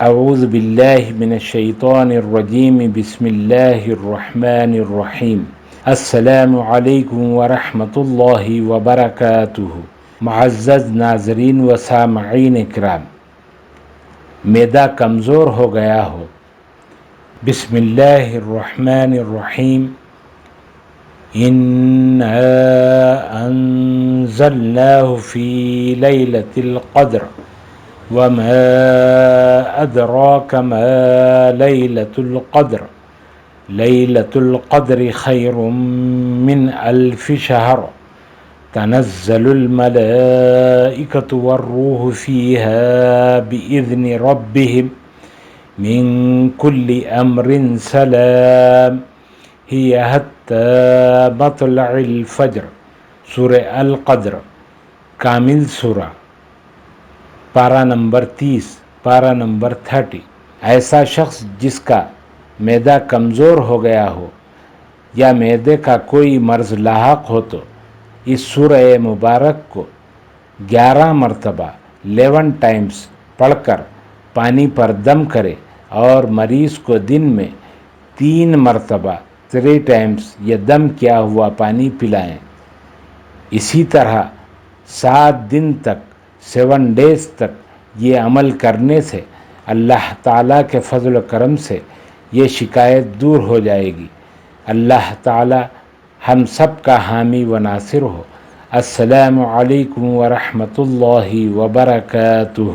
اعوذ باللہ من الشیطان الرجیم بسم اللہ الرحمن الرحیم السلام علیکم ورحمۃ اللہ وبرکاتہ۔ معزز ناظرین و سامعین اکرام، معدہ کمزور ہو گیا ہو، بسم اللہ الرحمن الرحیم انا انزلناه فی لیلۃ القدر وما ادراک ما لیلۃ القدر لیلۃ القدر خیر من الف شہر تنزل الملائکۃ والروح فیہا بإذن ربہم من کل امر سلام ہی حتی مطلع الفجر۔ سورہ القدر کامل سورہ، پارہ نمبر 30، پارہ نمبر 30۔ ایسا شخص جس کا معدہ کمزور ہو گیا ہو یا معدے کا کوئی مرض لاحق ہو تو اس سورہ مبارک کو 11 مرتبہ 11 ٹائمز پڑھ کر پانی پر دم کرے اور مریض کو دن میں 3 مرتبہ 3 ٹائمز یہ دم کیا ہوا پانی پلائیں۔ اسی طرح 7 دن تک 7 ڈیز تک یہ عمل کرنے سے اللہ تعالیٰ کے فضل و کرم سے یہ شکایت دور ہو جائے گی۔ اللہ تعالیٰ ہم سب کا حامی و ناصر ہو۔ السلام علیکم ورحمۃ اللہ وبرکاتہ۔